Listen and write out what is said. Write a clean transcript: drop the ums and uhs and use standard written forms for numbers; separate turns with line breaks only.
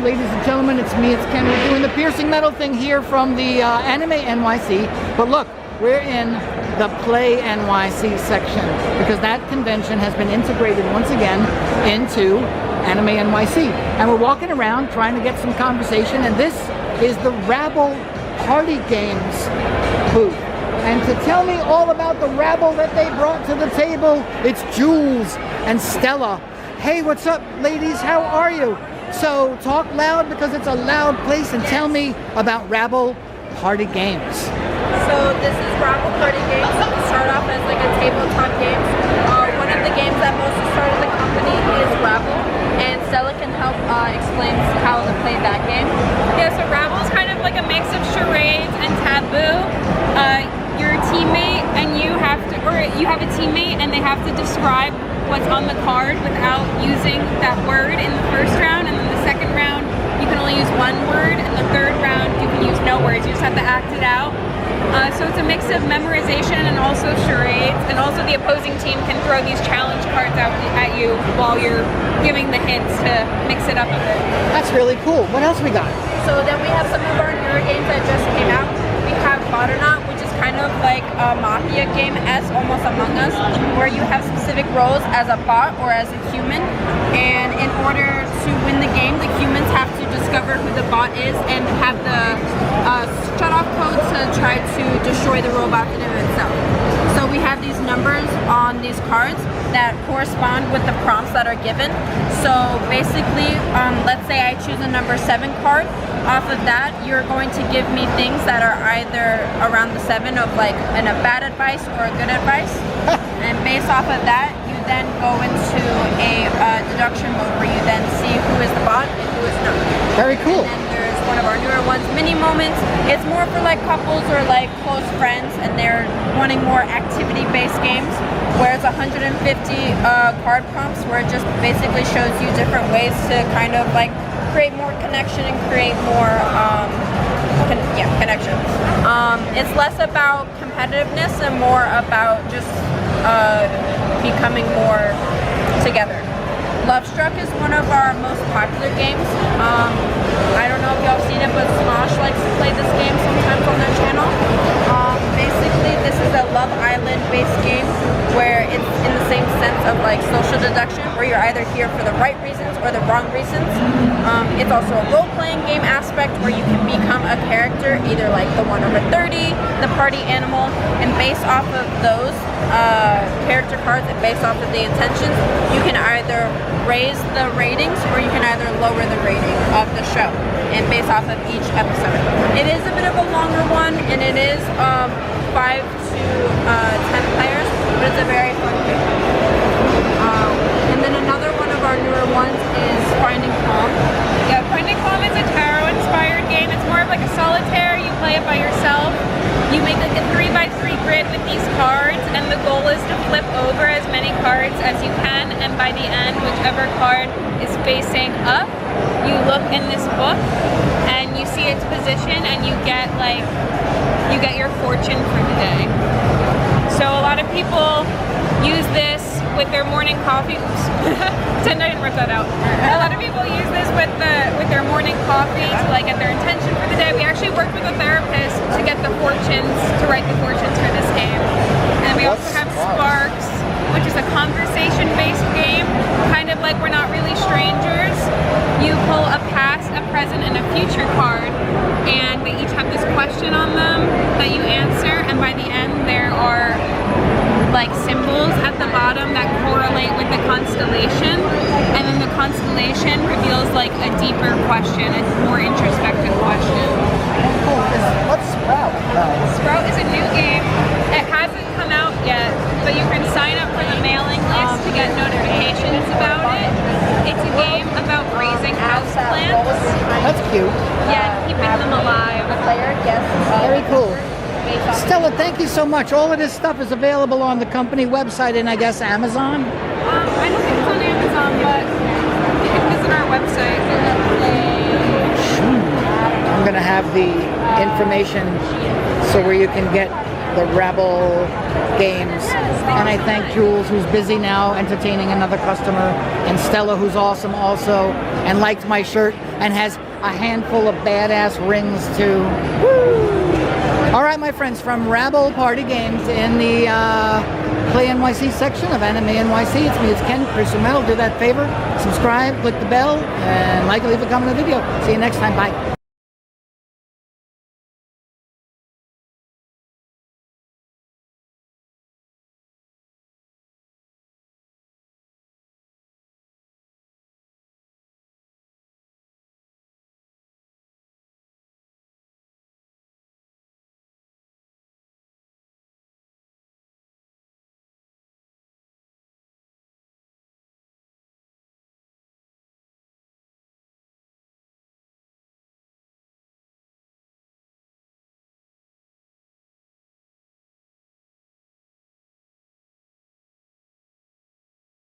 ladies and gentlemen, it's me, it's Ken. We're doing the Piercing Metal thing here from the Anime NYC. But look, we're in the Play NYC section because that convention has been integrated once again into Anime NYC. And we're walking around trying to get some conversation, and this is the Rabble Party Games booth. And to tell me all about the rabble that they brought to the table, it's Jules and Stella. Hey, what's up, ladies? How are you? So talk loud because it's a loud place, and tell me about Rabble Party Games.
So this is Rabble Party Games. We start off as like a tabletop game. One of the games that mostly started the company is Rabble, and Stella can help explain how to play that game.
Yeah, so Rabble is kind of like a mix of charades and taboo. You're a teammate and you have a teammate and they have to describe what's on the card without using that word in the first round, and then the second round you can only use one word, and the third round you can use no words. You just have to act it out. So it's a mix of memorization and also charades, and also the opposing team can throw these challenge cards out at you while you're giving the hints to mix it up a bit.
That's really cool. What else we got?
So then we have some of our newer games that just came out. We have Modernaut, which is kind of like a mafia game-esque, almost Among Us, where you have specific roles as a bot or as a human, and in order to win the game, the humans have to discover who the bot is and have the shut-off code to try to destroy the robot in itself. So we have these numbers on these cards that correspond with the prompts that are given. So basically, let's say I choose a number 7 card. Off of that, you're going to give me things that are either around the 7 of like a bad advice or a good advice. And based off of that, you then go into a deduction mode where you then see who is the bot and who is not.
Very cool.
And then there's one of our newer ones, Mini Moments. It's more for like couples or like close friends, and they're wanting more activity-based games, where it's 150 card prompts, where it just basically shows you different ways to kind of like create more connection and create more connections. It's less about competitiveness and more about just becoming more together. Love Struck is one of our most popular games. I don't know if y'all seen it, but Smosh likes to play this game sometimes on their channel. Basically, this is a Love Island based game where it's in the same sense of like social deduction, where you're either here for the right reasons or the wrong reasons. It's also a role-playing game aspect where you can become a character, either like the 1 over 30, the party animal, and based off of those character cards and based off of the intentions, you can either raise the ratings or you can either lower the rating of the show, and based off of each episode. It is a bit of a longer one, and it is 5 to 10 players, but it's a very fun game. And then another one of our newer ones is Finding Calm.
Yeah, Finding Calm is a tarot-inspired game. It's more of like a solitaire. You play it by yourself. You make like a 3x3 grid with these cards, and the goal is to flip over as many cards as you can, and by the end, whichever card is facing up, you look in this book and you see its position, and you get your fortune for the day. So a lot of people use this with their morning coffee. Oops, pretend I didn't rip that out. A lot of people use this with their morning coffee to like get their intention for the day. We actually worked with a therapist to get the fortunes, to write the fortunes for this game. And we also have Sparks, which is a conversation-based game, kind of like We're Not Really Strangers. You pull a past, a present, and a future card, and they each have this question on them that you answer, and by the end there are like symbols at the bottom that correlate with the constellation, and then the constellation reveals like a deeper question, a more introspective question.
What's Sprout?
Sprout is a new game. It hasn't come out yet, but you can sign up for the mailing list to get notifications about it. It's a game about raising houseplants.
That's cute.
Yeah, keeping them alive.
Very cool. Stella, thank you so much. All of this stuff is available on the company website and I guess Amazon?
I don't think it's on Amazon, but you can visit our website.
I'm going to have the information so where you can get the Rabble Games. And I thank Jules, who's busy now entertaining another customer, and Stella, who's awesome also, and liked my shirt, and has a handful of badass rings too. Woo! All right, my friends, from Rabble Party Games in the Play NYC section of Anime NYC, it's me, it's Ken, PiercingMetal. Do that favor, subscribe, click the bell, and like, leave a comment on the video. See you next time, bye.